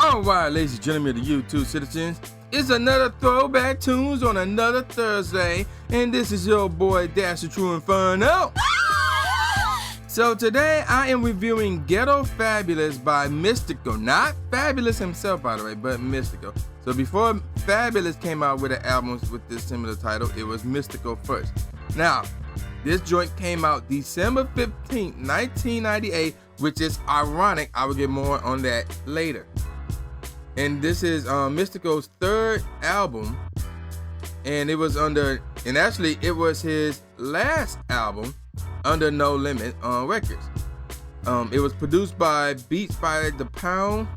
Alright, ladies and gentlemen of the YouTube citizens, it's another Throwback Tunes on another Thursday, and this is your boy Dash the True Inferno. So today I am reviewing Ghetto Fabulous by Mystikal. Not Fabulous himself, by the way, but Mystikal. So before Fabulous came out with an album with this similar title, it was Mystikal first. Now, this joint came out December 15th, 1998, which is ironic. I will get more on that later. And this is Mystikal's third album, and it was actually it was his last album under No Limit Records. It was produced by Beats by the Pound,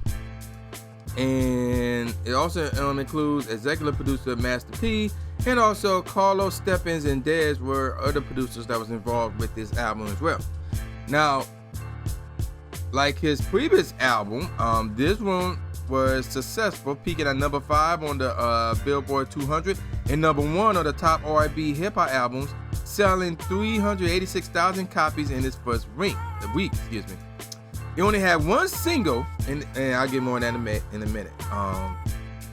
and it also includes executive producer Master P, and also Carlos Steppins and Dez were other producers that was involved with this album as well. Now, like his previous album, this one was successful, peaking at number 5 on the Billboard 200 and number 1 on the top R&B hip-hop albums, selling 386,000 copies in its first week. He only had one single, and I'll get more on that in a minute.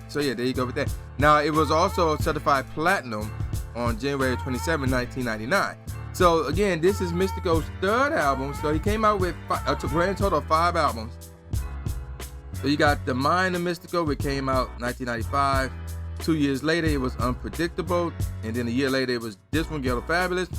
So yeah, there you go with that. Now, it was also certified platinum on January 27, 1999. So again, this is Mystikal's third album. So he came out with a grand total of 5 albums. So you got The Mind of Mystikal, which came out 1995. 2 years later, it was Unpredictable. And then a year later, it was this one, Ghetto Fabulous.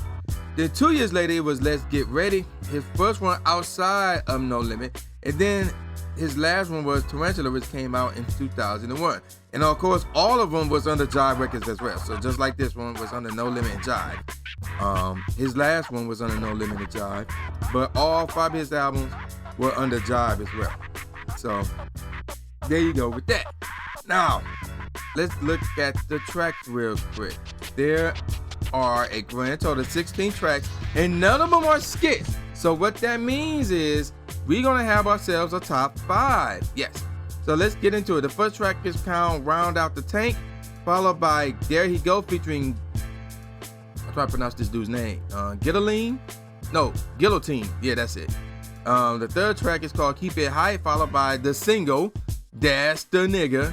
Then 2 years later, it was Let's Get Ready, his first one outside of No Limit. And then his last one was Tarantula, which came out in 2001. And of course, all of them was under Jive Records as well. So just like this one was under No Limit and Jive. His last one was under No Limit and Jive. But all 5 of his albums were under Jive as well. So there you go with that. Now, let's look at the tracks real quick. There are a grand total of 16 tracks, and none of them are skits. So what that means is we're gonna have ourselves a top 5. Yes. So let's get into it. The first track is called Round Out the Tank, followed by There He Go featuring, I'll try to pronounce this dude's name. Guillotine. Yeah, that's it. The third track is called Keep It High, followed by the single That's the Nigga.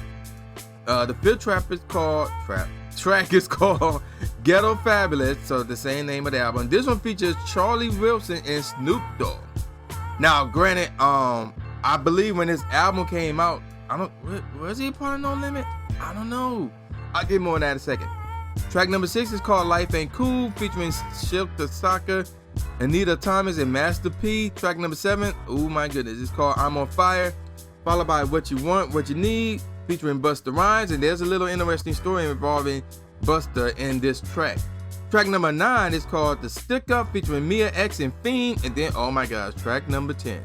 The fifth track is called Ghetto Fabulous, so the same name of the album. This one features Charlie Wilson and Snoop Dogg. Now, granted, I believe when this album came out, was he a part of No Limit? I don't know. I'll get more on that in a second. Track number 6 is called Life Ain't Cool, featuring Silk the Soccer, Anita Thomas, and Master P. Track number 7, oh my goodness, it's called I'm on Fire, followed by What You Want, What You Need, featuring Busta Rhymes, and there's a little interesting story involving Busta in this track. Track number 9 is called The Stick Up, featuring Mia X and Fiend, and then, oh my gosh, track number 10,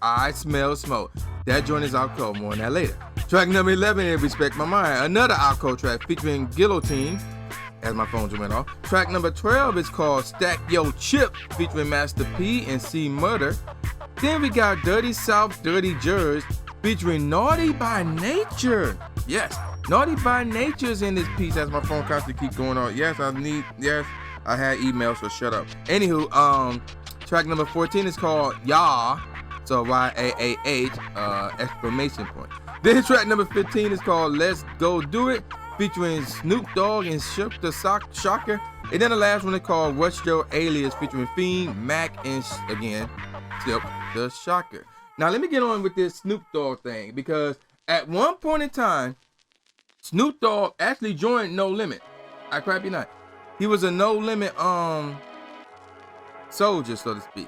I Smell Smoke. That joint is out cold, more on that later. Track number 11 is Respect My Mind, another out cold track featuring Guillotine, as my phone just went off. Track number 12 is called Stack Yo Chip, featuring Master P and C Murder. Then we got Dirty South, Dirty Jers, featuring Naughty by Nature. Yes, Naughty by Nature is in this piece, as my phone constantly keep going on. Yes, I had emails, so shut up. Anywho, track number 14 is called Yah, so Y-A-A-H, exclamation point. Then track number 15 is called Let's Go Do It, featuring Snoop Dogg and Silk the Shocker. And then the last one is called What's Your Alias, featuring Fiend, Mac, and again, Silk the Shocker. Now let me get on with this Snoop Dogg thing, because at one point in time, Snoop Dogg actually joined No Limit. I crap you not. He was a No Limit soldier, so to speak.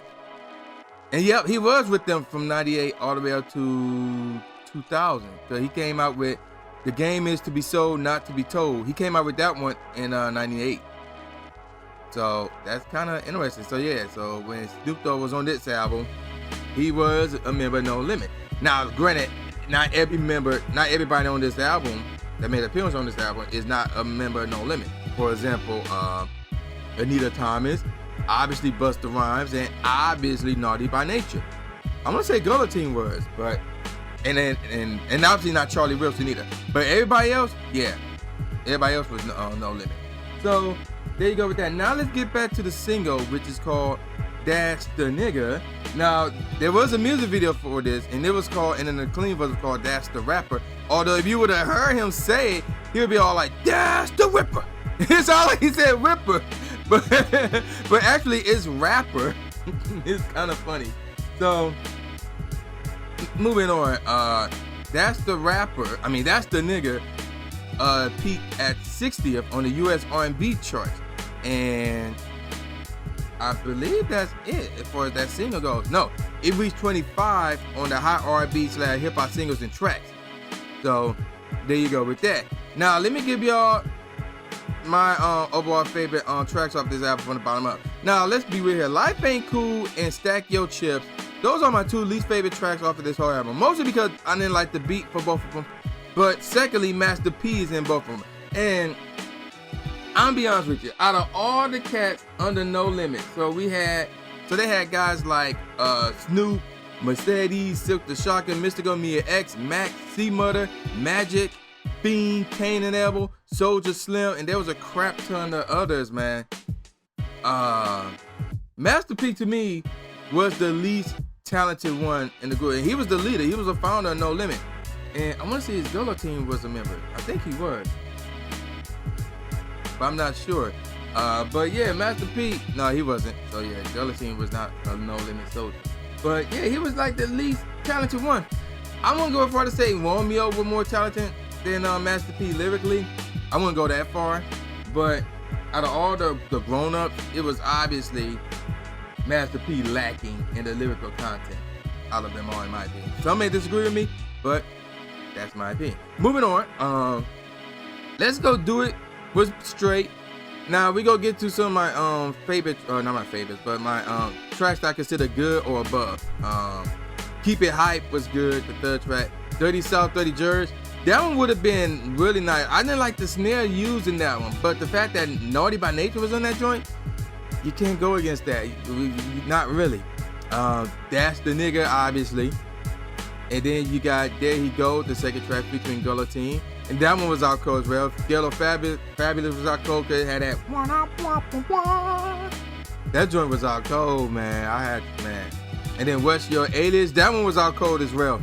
And yep, he was with them from 98 all the way up to 2000. So he came out with The Game Is to Be Sold, Not to Be Told. He came out with that one in 98. So that's kind of interesting. So yeah, so when Snoop Dogg was on this album, he was a member of No Limit. Now, granted, not everybody on this album that made an appearance on this album is not a member of No Limit. For example, Anita Thomas, obviously Busta Rhymes, and obviously Naughty by Nature. I'm gonna say Guillotine was, but and obviously not Charlie Wilson either. But everybody else, yeah, everybody else was No Limit. So there you go with that. Now let's get back to the single, which is called That's the Nigga. Now, there was a music video for this, and it was called, and then the clean version was called That's the Rapper. Although if you would have heard him say it, he would be all like, That's the Whipper. It's all like he said Whipper. But actually it's rapper. It's kind of funny. So, moving on. That's the Rapper. That's the Nigga. Peaked at 60th on the U.S. R&B charts. And I believe that's it as far as that single goes. No, it reached 25 on the hot R&B / hip hop singles and tracks. So there you go with that. Now let me give y'all my overall favorite tracks off this album from the bottom up. Now let's be real here. Life Ain't Cool and Stack Your Chips. Those are my two least favorite tracks off of this whole album. Mostly because I didn't like the beat for both of them. But secondly, Master P is in both of them. And I'm gonna be honest with you, out of all the cats under No Limit, they had guys like Snoop, Mercedes, Silk the Shocker, Mystikal, Mia X, Max, C-Murder, Magic, Fiend, Kane and Abel, Soldier Slim, and there was a crap ton of others, man. Master P to me was the least talented one in the group, and he was the leader. He was a founder of No Limit, and I want to see his Ghetto team was a member. I think he was, but I'm not sure. But yeah, Master P, no, he wasn't. So yeah, Ghetto team was not a No Limit soldier. But yeah, he was like the least talented one. I won't go as far to say Romeo was more talented than Master P lyrically. I wouldn't go that far. But out of all the grown-ups, it was obviously Master P lacking in the lyrical content out of them all, in my opinion. Some may disagree with me, but that's my opinion. Moving on, let's go Do It Was Straight. Now we go get to some of my favorite, not my favorites, but my tracks that I consider good or above. Keep It Hype was good, the third track. Dirty South, Dirty Jerz. That one would have been really nice. I didn't like the snare used in that one, but the fact that Naughty by Nature was on that joint, you can't go against that. Not really. That's the Nigga, obviously. And then you got There He Go, the second track featuring Gullah Team. And that one was out cold as well. Ghetto Fabulous was out cold because it had that one. That joint was out cold, man. And then What's Your Alias? That one was out cold as well.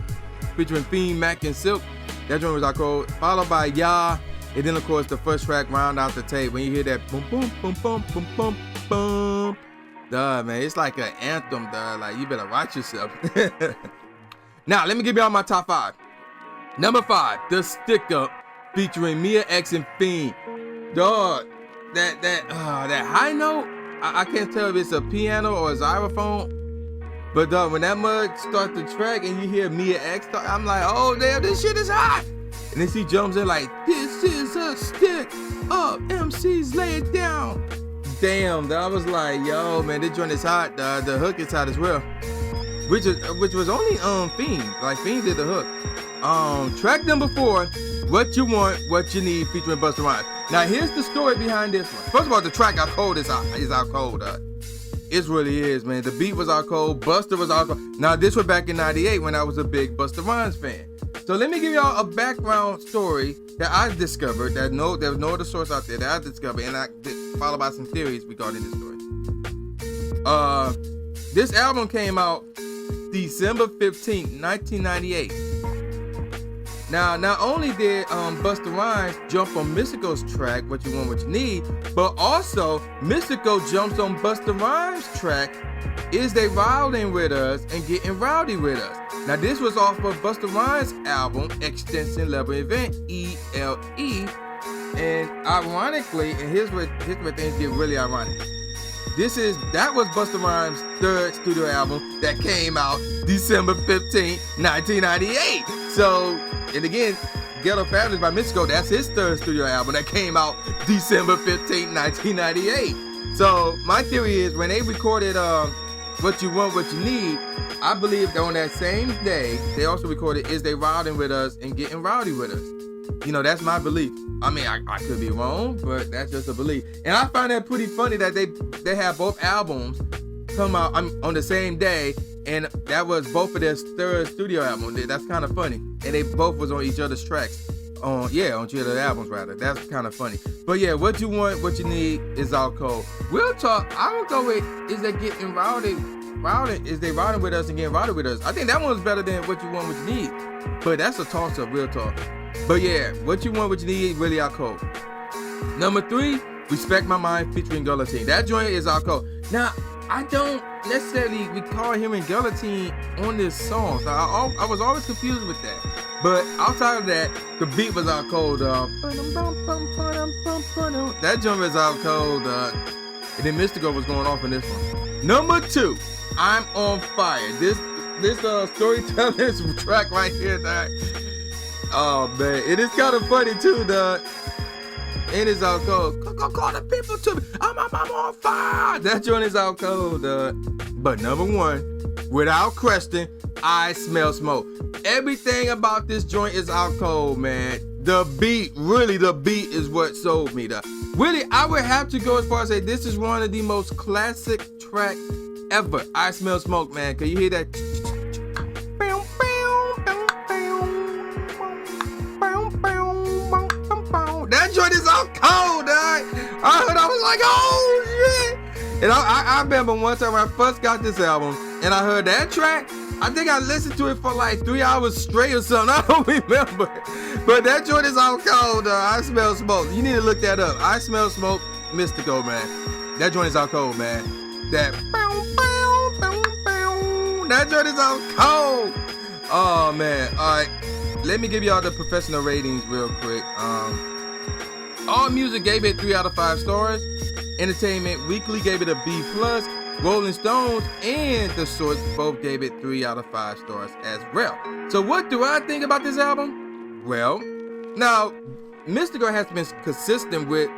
Featuring Fiend, Mac, and Silk. That joint was out cold. Followed by Ya. And then, of course, the first track, Round Out the Tape. When you hear that boom, boom, boom, boom, boom, boom, boom. Duh, man. It's like an anthem, duh. Like, you better watch yourself. Now, let me give y'all my top 5. Number 5, The Stick Up, featuring Mia X and Fiend. Dog, that high note, I can't tell if it's a piano or a xylophone, but dog, when that mug starts the track and you hear Mia X talk, I'm like, oh damn, this shit is hot. And then she jumps in like, this is a stick up, MCs lay it down. Damn, dog, I was like, yo, man, this joint is hot. The hook is hot as well, which was only Fiend. Like Fiend did the hook. Track number 4, What You Want, What You Need, featuring Busta Rhymes. Now here's the story behind this one. First of all, the track out cold is out cold. It really is, man. The beat was out cold. Busta was out cold. Now this was back in '98 when I was a big Busta Rhymes fan. So let me give y'all a background story that I discovered. There's no other source out there that I discovered, and I followed by some theories regarding this story. This album came out December 15th, 1998. Now, not only did Busta Rhymes jump on Mystikal's track, What You Want, What You Need, but also Mystikal jumps on Busta Rhymes' track, Is They Riding With Us and Getting Rowdy With Us. Now, this was off of Busta Rhymes' album, Extension Level Event, ELE, and ironically, and here's where things get really ironic. That was Busta Rhymes' third studio album that came out December 15, 1998. So, and again, Ghetto Fabulous by Mystikal, that's his third studio album that came out December 15, 1998. So, my theory is when they recorded What You Want, What You Need, I believe that on that same day, they also recorded Is They Riding With Us and Getting Rowdy With Us. You know, that's my belief. I mean, I could be wrong, but that's just a belief. And I find that pretty funny that they have both albums come out on the same day, and that was both of their third studio album. That's kind of funny. And they both was on each other's tracks on 3 other albums rather. That's kind of funny. But yeah, What You Want, What You Need is out cold. Real talk, I would go with Is They Getting Rowdy? Is They riding with us and getting rowdy with us? I think that one's better than What You Want, What You Need. But that's a toss up, real talk. But yeah, What You Want, What You Need really out cold. Number 3, Respect My Mind featuring Guillotine. That joint is out cold. Now, I don't necessarily recall hearing Guillotine on this song, so I was always confused with that. But outside of that, the beat was out cold. That joint was out cold. And then Mystikal was going off in this one. Number 2, I'm on Fire. This storytelling track right here, dog. Oh man, it is kind of funny too, dog. And it's out cold. Go call the people to me. I'm on fire. That joint is out cold, dog. But number 1, without question, I Smell Smoke. Everything about this joint is out cold, man. The beat is what sold me, dog. Really, I would have to go as far as say this is one of the most classic tracks ever. I Smell Smoke, man. Can you hear that? That joint is out cold, dog. I was like, oh shit. And I remember one time when I first got this album and I heard that track, I think I listened to it for like 3 hours straight or something. I don't remember. But that joint is out cold, I Smell Smoke. You need to look that up. I Smell Smoke, Mystikal, man. That joint is out cold, man. That joint is out cold. Oh man. Alright. Let me give y'all the professional ratings real quick. All Music gave it 3 out of 5 stars. Entertainment Weekly gave it a B+. Rolling Stones and The Source both gave it 3 out of 5 stars as well. So what do I think about this album? Well, now Mystikal has been consistent with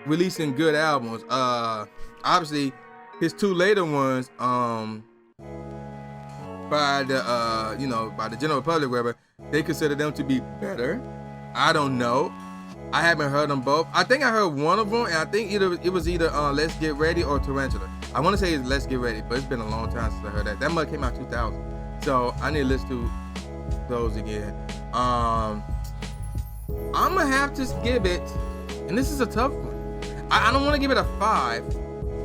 releasing good albums. Obviously, his 2 later ones, by the general public, whatever, they consider them to be better. I don't know. I haven't heard them both. I think I heard one of them, and I think it was either Let's Get Ready or Tarantula. I want to say it's Let's Get Ready, but it's been a long time since I heard that. That mug came out 2000, so I need to listen to those again. I'm gonna have to give it, and this is a tough one. I don't want to give it a 5.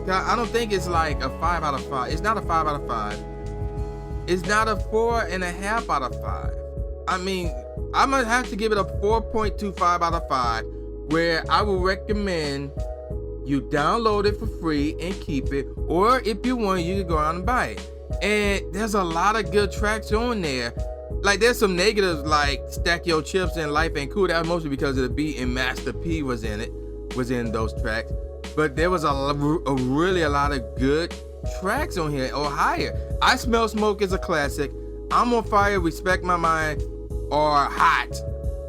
I don't think it's like a 5 out of 5. It's not a 5 out of 5. It's not a 4.5 out of 5. I mean, I'm gonna have to give it a 4.25 out of 5, where I would recommend you download it for free and keep it, or if you want, you can go out and buy it. And there's a lot of good tracks on there. Like, there's some negatives like Stack Your Chips and Life Ain't Cool. That was mostly because of the beat, and Master P was in those tracks. But there was a lot of good tracks on here, or higher. I Smell Smoke is a classic. I'm on Fire, Respect My Mind, or Hot.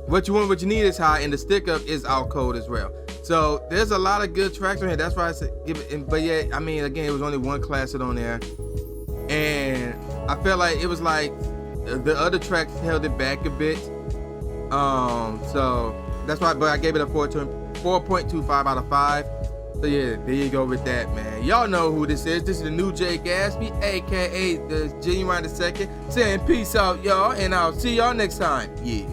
What You Want, What You Need is hot, and the Stick Up is out cold as well. So there's a lot of good tracks on here. That's why I said give it. But yeah, I mean, again, it was only one classic on there, and I felt like it was like the other tracks held it back a bit. So that's why. But I gave it a 4.25 out of 5. So yeah, there you go with that, man. Y'all know who this is. This is the new Jay Gatsby, aka the Genuine II, saying peace out, y'all, and I'll see y'all next time. Yeah.